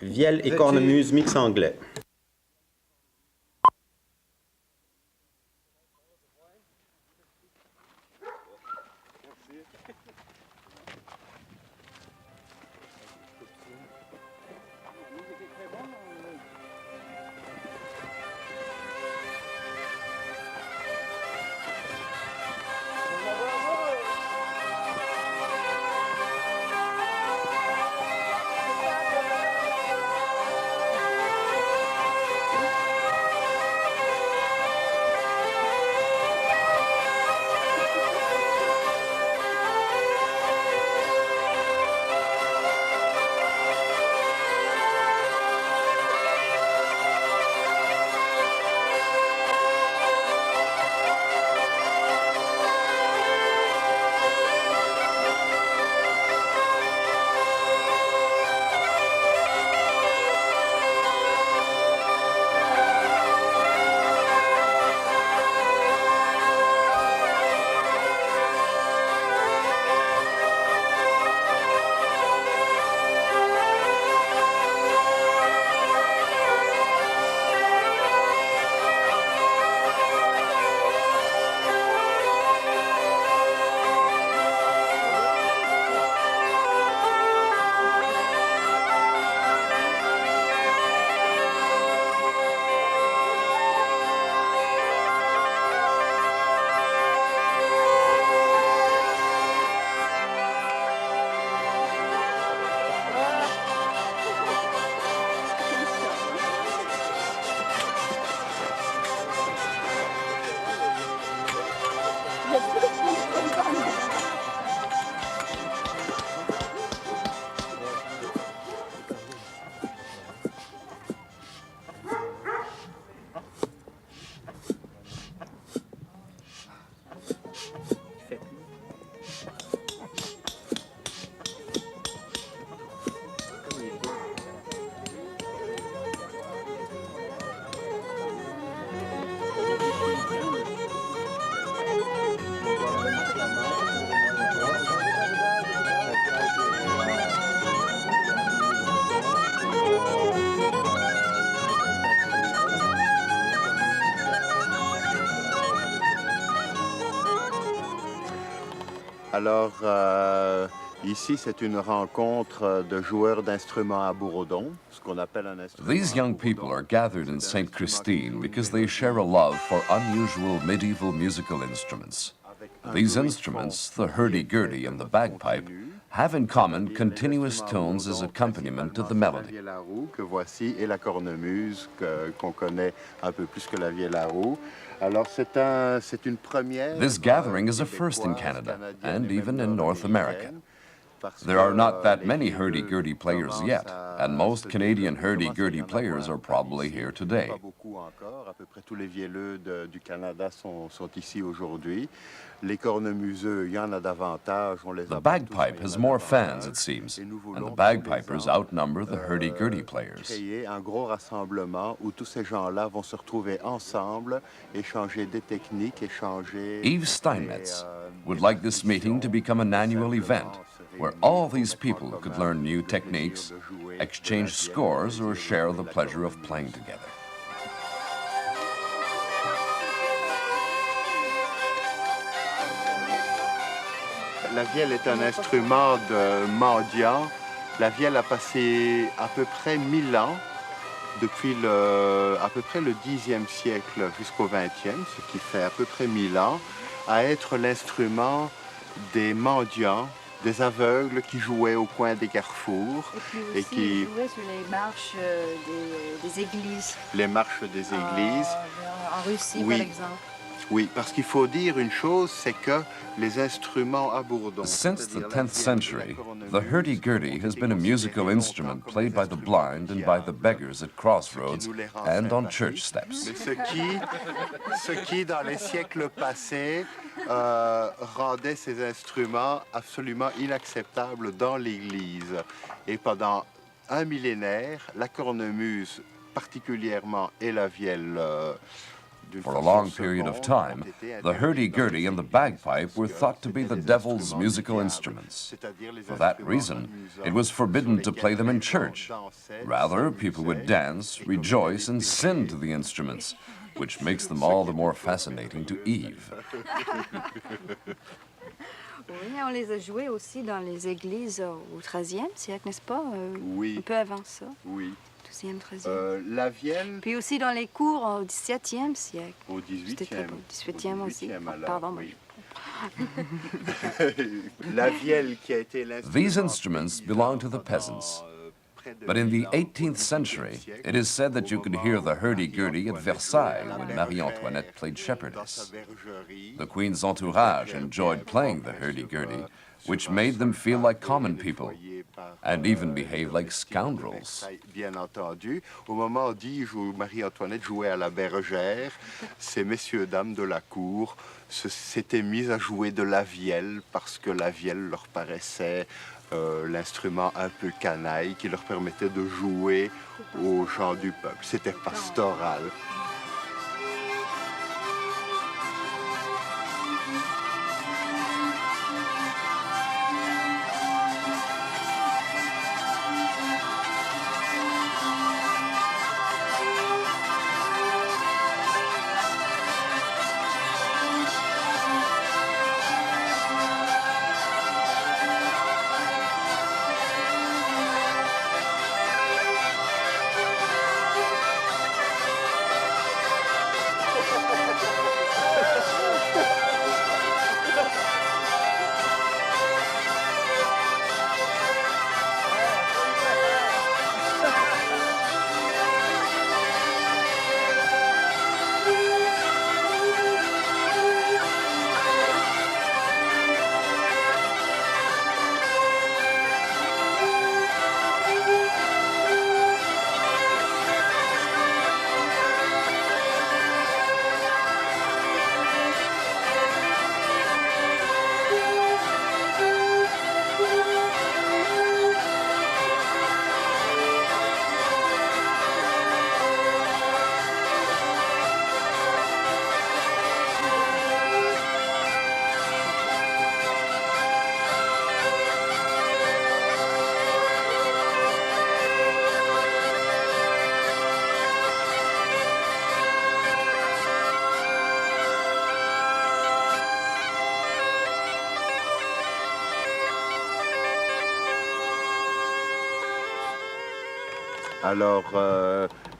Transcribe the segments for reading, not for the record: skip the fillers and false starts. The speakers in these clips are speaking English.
Vielle et cornemuse mix anglais. Alors, ici, c'est une rencontre de joueurs d'instruments à bourdon, ce qu'on appelle un instrument. These young people are gathered in St. Christine because they share a love for unusual medieval musical instruments. These instruments, the hurdy-gurdy and the bagpipe, have in common continuous tones as accompaniment to the melody. La vielle à roue que voici et la cornemuse qu'on connaît un peu plus que la vielle à roue. Alors c'est une première. This gathering is a first in Canada and even in North America. There are not that many hurdy-gurdy players yet, and most Canadian hurdy-gurdy players are probably here today. Pas beaucoup encore. À peu près tous les vielleux du Canada sont ici aujourd'hui. Les cornemuseux, il y en a davantage. The bagpipe has more fans, it seems, and the bagpipers outnumber the hurdy-gurdy players. Créer un gros rassemblement où tous ces gens-là vont se retrouver ensemble, échanger des techniques, échanger. Yves Steinmetz would like this meeting to become an annual event where all these people could learn new techniques, exchange scores, or share the pleasure of playing together. La vielle est un instrument de mendiant. La vielle a passé à peu près 1000 ans, depuis à peu près le 10e siècle jusqu'au 20e, ce qui fait à peu près 1000 ans, à être l'instrument des mendiants, des aveugles qui jouaient au coin des carrefours. Et qui jouaient sur les marches des églises. Les marches des églises. En Russie, oui. Par exemple. Oui, parce qu'il faut dire une chose, c'est que les instruments à bourdon... Since the 10th century, the hurdy-gurdy has been a musical instrument played by the blind and by the beggars at crossroads and on church steps. Ce qui, dans les siècles passés, rendait ces instruments absolument inacceptables dans l'Église. Et pendant un millénaire, la cornemuse particulièrement et la vielle For a long period of time, the hurdy-gurdy and the bagpipe were thought to be the devil's musical instruments. For that reason, it was forbidden to play them in church. Rather, people would dance, rejoice, and sing to the instruments, which makes them all the more fascinating to Eve. Oui, on les a joués aussi dans les églises au XIIIe siècle, n'est-ce pas? Oui. Un peu avant ça, Oui. 12e, 13e. La vielle, Puis aussi dans les cours au XVIIe siècle. au C'était très 18e. beau. 18e aussi. 18e, alors, Pardon, moi, oui. La vielle qui a été l'instrument These instruments belong to the peasants. But in the 18th century, it is said that you could hear the hurdy-gurdy at Versailles when Marie-Antoinette played shepherdess. The queen's entourage enjoyed playing the hurdy-gurdy, which made them feel like common people, and even behave like scoundrels. Bien entendu. Au moment dit où Marie-Antoinette jouait à la bergère, ces messieurs dames de la cour s'étaient mis à jouer de la vielle parce que la vielle leur paraissait l'instrument un peu canaille qui leur permettait de jouer aux gens du peuple. C'était pastoral. Alors,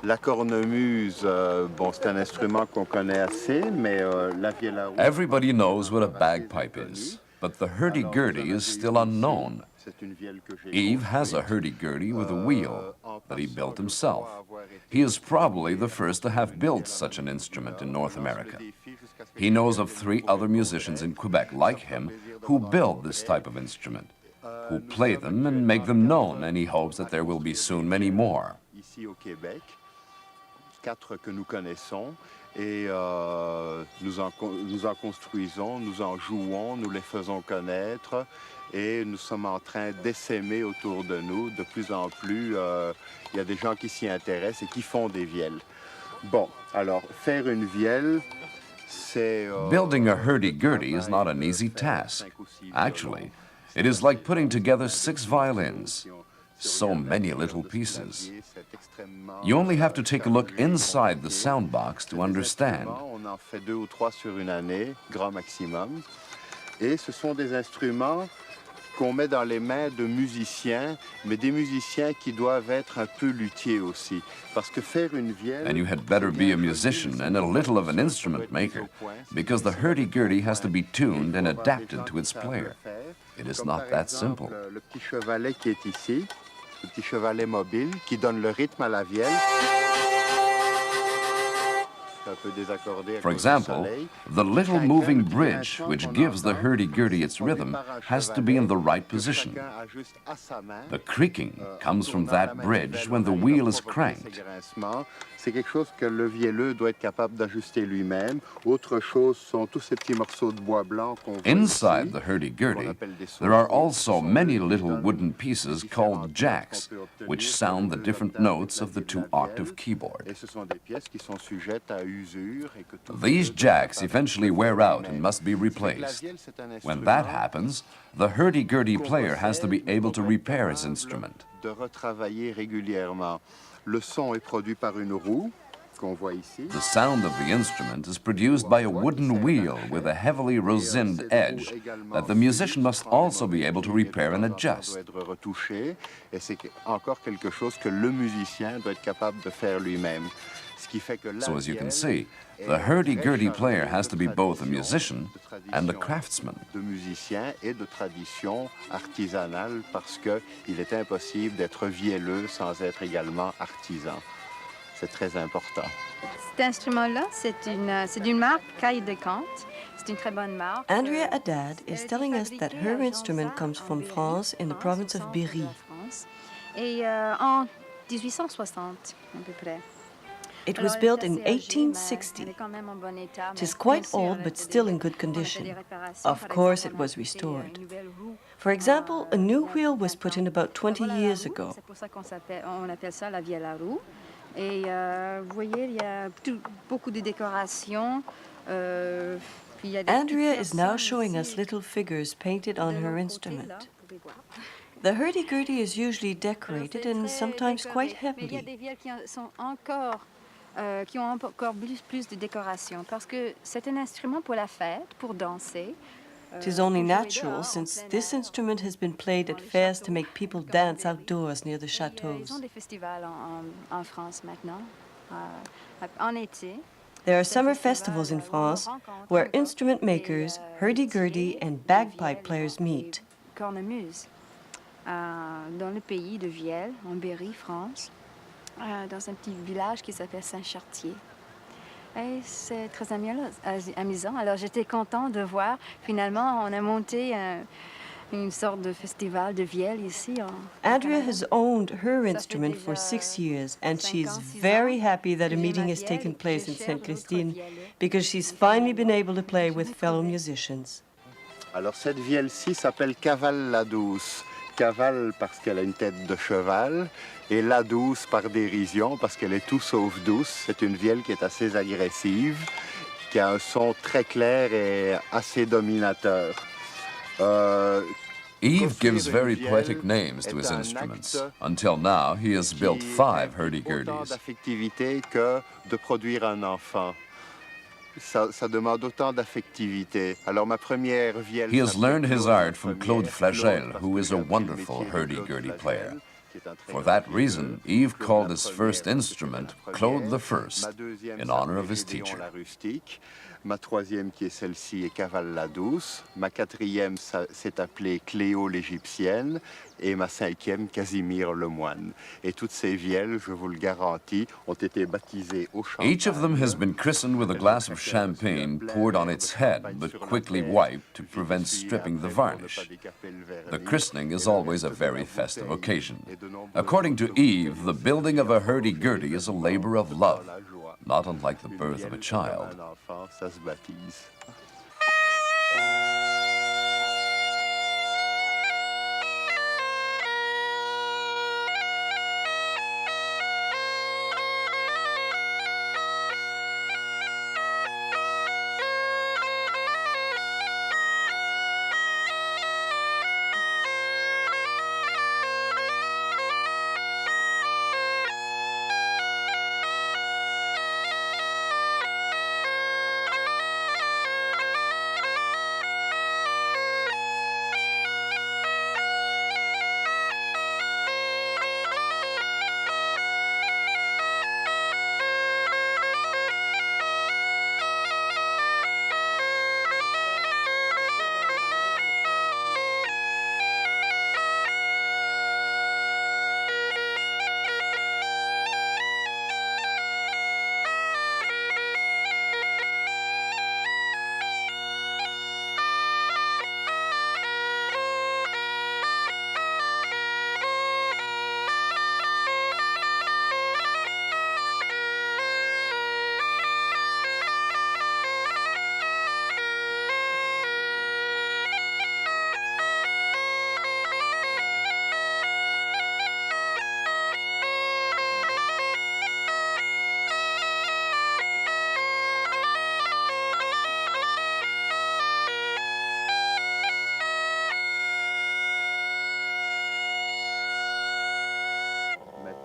la cornemuse, bon, c'est un instrument qu'on connaît assez, mais la vielle à roue... Everybody knows what a bagpipe is, but the hurdy-gurdy is still unknown. Yves has a hurdy-gurdy with a wheel that he built himself. He is probably the first to have built such an instrument in North America. He knows of 3 other musicians in Quebec like him who build this type of instrument, who play them and make them known, and he hopes that there will be soon many more. Ici au Québec, 4 que nous connaissons, et nous en construisons, nous en jouons, nous les faisons connaître, et nous sommes en train d'essaimer autour de nous. De plus en plus, il y a des gens qui s'y intéressent et qui font des vielles. Bon, alors, faire une vielle, c'est... Building a hurdy-gurdy is not an easy task. Actually, it is like putting together 6 violins. So many little pieces. You only have to take a look inside the sound box to understand. On en fait 2 ou 3 sur une année, grand maximum. Et ce sont des instruments qu'on met dans les mains de musiciens, mais des musiciens qui doivent être un peu luthiers aussi. Parce que faire une vielle... And you had better be a musician and a little of an instrument maker, because the hurdy-gurdy has to be tuned and adapted to its player. It is not that simple. Le petit chevalet qui est ici, le petit chevalet mobile, qui donne le rythme à la vielle. For example, the little moving bridge, which gives the hurdy-gurdy its rhythm, has to be in the right position. The creaking comes from that bridge when the wheel is cranked. C'est quelque chose que le vielleux doit être capable d'ajuster lui-même. Autre chose sont tous ces petits morceaux de bois blanc qu'on voit Inside the hurdy-gurdy, there are also many little wooden pieces called jacks, which sound the different notes of the 2-octave keyboard. Et ce sont des pièces qui sont sujettes à These jacks eventually wear out and must be replaced. When that happens, the hurdy-gurdy player has to be able to repair his instrument. De retravailler régulièrement. Le son est produit par une roue qu'on voit ici. The sound of the instrument is produced by a wooden wheel with a heavily rosined edge that the musician must also be able to repair and adjust. Et c'est encore quelque chose que le musicien doit être capable de faire lui-même. So as you can see, the hurdy-gurdy player has to be both a musician and a craftsman. De musicien et de tradition artisanale parce qu'il est impossible d'être vielleux sans être également artisan. C'est très important. Cet instrument-là, c'est d'une marque Caille de Cante. C'est une très bonne marque. Andrea Haddad is telling us that her instrument comes from France in the province of Berry. Et en 1860, à peu près. It was built in 1860. It is quite old but still in good condition. Of course, it was restored. For example, a new wheel was put in about 20 years ago. C'est pour ça qu'on appelle ça la vielle à roue. Et vous voyez, il y a beaucoup de décorations. Andrea is now showing us little figures painted on her instrument. The hurdy-gurdy is usually decorated and sometimes quite heavily. Il y a des vieles qui ont encore plus de décoration parce que c'est un instrument pour la fête, pour danser. It is only natural since this instrument has been played at fairs to make people dance outdoors near the Ils chateaux. ont des festivals en France maintenant, en été. There are summer festivals in France where instrument makers, hurdy-gurdy and bagpipe players meet. Cornemuse, dans le pays de Vielle, en Berry, France, dans un petit village qui s'appelle Saint-Chartier. Et c'est très amusant. Alors j'étais contente de voir, finalement, on a monté une sorte de festival de Vielle ici. Andrea has owned her instrument for 6 years and she is very happy that a meeting has taken place in Sainte-Christine because she's finally been able to play with fellow musicians. Alors cette vielle-ci s'appelle Cavale la Douce. Cavale parce qu'elle a une tête de cheval et la douce par dérision parce qu'elle est tout sauf douce. C'est une vielle qui est assez agressive, qui a un son très clair et assez dominateur. Yves gives very poetic names to his instruments. Until now, he has built 5 hurdy-gurdies. Autant d'affectivité que de produire un enfant. Ça demande autant d'affectivité. Alors ma première vielle. He has learned his art from Claude Flagel, who is a wonderful hurdy-gurdy player. For that reason, Yves called his first instrument Claude I, in honor of his teacher. Ma troisième, qui est celle-ci, est Cavale la Douce. Ma quatrième s'est appelée Cléo l'Égyptienne. Et ma cinquième, Casimir le Moine. Et toutes ces vielles, je vous le garantis, ont été baptisées au champagne. Each of them has been christened with a glass of champagne poured on its head, but quickly wiped to prevent stripping the varnish. The christening is always a very festive occasion. According to Yves, the building of a hurdy-gurdy is a labor of love, not unlike the birth of a child. Ça se baptise.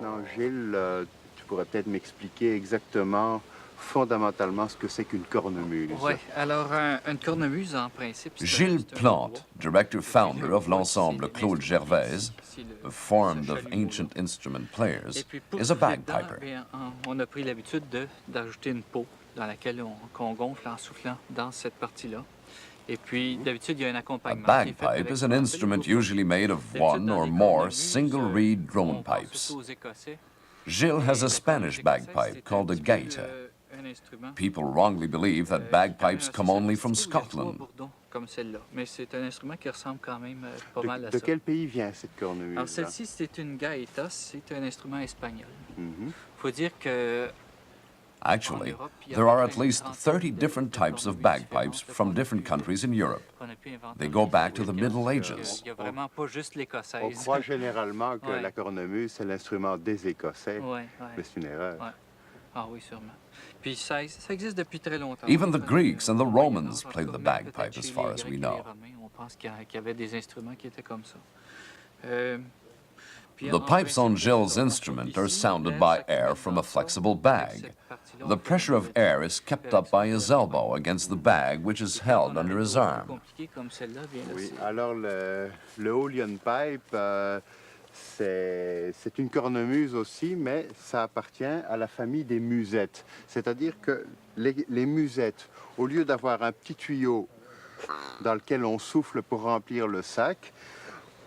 Maintenant, Gilles, tu pourrais peut-être m'expliquer exactement, fondamentalement, ce que c'est qu'une cornemuse. Oui, alors une cornemuse, en principe... Gilles Plante, director-founder of l'ensemble Claude Gervaise, formed of ancient instrument players, is a bagpiper. On a pris l'habitude d'ajouter une peau dans laquelle qu'on gonfle en soufflant dans cette partie-là. Et puis, d'habitude, il y a un A accompagnement. bagpipe is an instrument usually made of one or more single-reed drone pipes. Gilles has a Spanish bagpipe called a gaita. People wrongly believe that bagpipes come only from Scotland. Comme celle-là, mais c'est un instrument qui ressemble quand même pas mal à De ça. quel pays vient cette cornemuse? Alors celle-ci, c'est une gaita, c'est un instrument espagnol. Mhm. Faut dire que Actually, there are at least 30 different types of bagpipes from different countries in Europe. on a pu inventer. They go back to the Middle Il Ages. y a vraiment pas juste On l'écossaise. croit généralement que Ouais. la cornemuse, c'est l'instrument des Écossais, Ouais, mais c'est une erreur. ouais. Ah oui, sûrement. Puis ça existe depuis très longtemps. Even the Greeks and the Au Moyen Romans Âge, en played tout cas, the même bagpipe peut-être as chez far les as we Grecs et know. les Romains, on pense qu'il y avait des instruments qui étaient comme ça. Puis The en pipes on principe, Gilles' on instrument ici, are sounded là, by ça air connecte from dans a ça. flexible Avec bag. cette partie-là, The on pressure of fait air is kept up by his elbow against the bag, which is held under his arm. compliqué comme celle-là, bien là, Oui, c'est- alors le Houlihan Pipe, c'est une cornemuse aussi, mais ça appartient à la famille des musettes. C'est-à-dire que les musettes, au lieu d'avoir un petit tuyau dans lequel on souffle pour remplir le sac,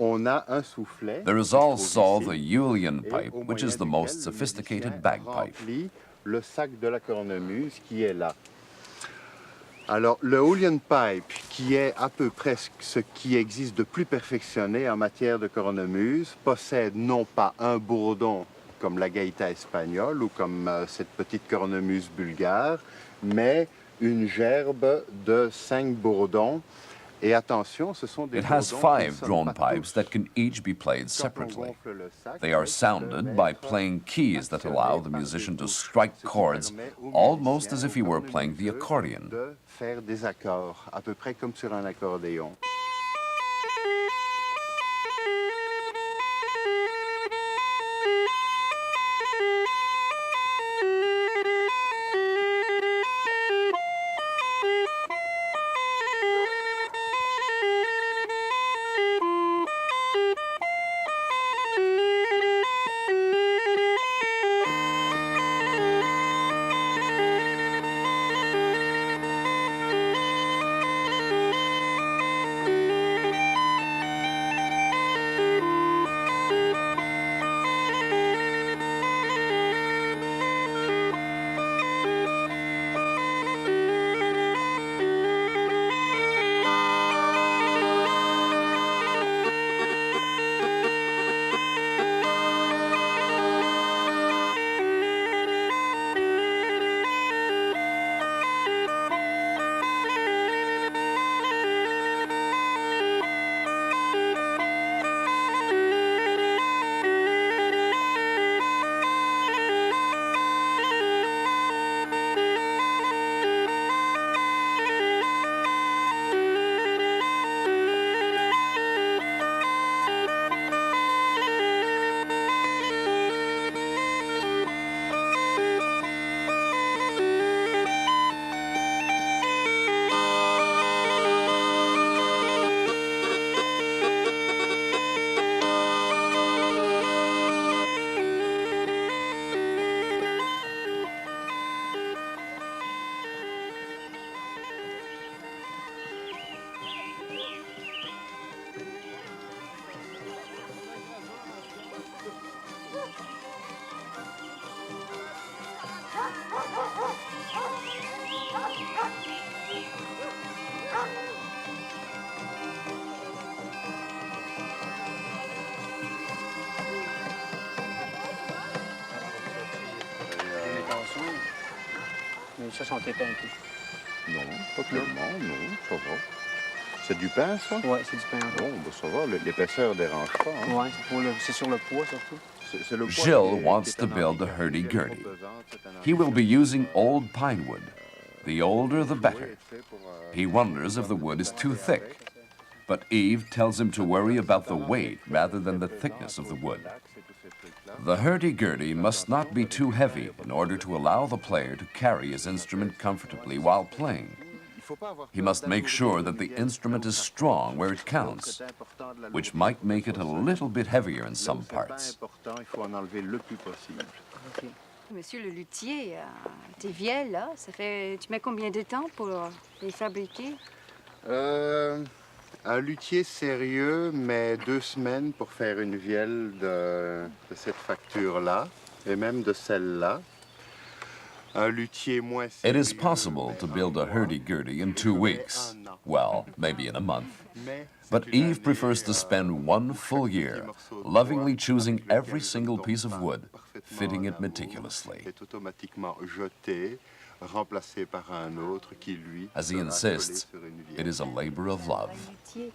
on a un soufflet. There is qui se trouve also the ici, Julian et pipe, au which moyen is the duquel most le sophisticated musicien bagpipe. remplit le sac de la cornemuse qui est là. Alors, le Houlihan Pipe, qui est à peu près ce qui existe de plus perfectionné en matière de cornemuse, possède non pas un bourdon comme la gaïta espagnole ou comme cette petite cornemuse bulgare, mais une gerbe de 5 bourdons. Et attention, ce sont des It has bourdons qui ne 5 sonnent drone pas pipes tous. that can each be played Quand on separately. gonfle le sac, They are ça sounded peut by être playing keys that actionné allow the par des musician to touches, strike ce qui chords permet au almost as musicien, if he au were playing the cornemuseux, accordion. de faire des accords, à peu près comme sur un accordéon. Mais ça, sont éteintés. Non, pas tellement, non, ça va. C'est du pain, ça? Ouais, c'est du pain. Bon, ben ça va, l'épaisseur ne dérange pas. Hein? Ouais, c'est sur le poids surtout. C'est le poids Gilles qui est- wants qui est to un build a handicap. hurdy-gurdy. Elle est trop pesante, c'est un He will be handicap. using old pine wood. The older, the Oui, better. c'est pour, He wonders if the wood is too thick. But Eve tells him to worry about the weight rather than the thickness of the wood. c'est tous ces trucs-là. The hurdy-gurdy must not be too heavy in order to allow the player to carry his instrument comfortably while playing. He must make sure that the instrument is strong where it counts, which might make it a little bit heavier in some parts. Monsieur le luthier, tes vielles, là, tu mets combien de temps pour les fabriquer? Un luthier sérieux met 2 semaines pour faire une vielle de cette facture-là, et même de celle-là. Un luthier moins It is sérieux possible to build a hurdy-gurdy in 2 weeks. Well, maybe in a month. met But Yves prefers to spend 1 full year lovingly choosing every single piece of wood, fitting it meticulously. est automatiquement jeté, remplacé par un autre qui, lui, As he sera insists, collé sur une vielle. it is a labor of love. Luthier.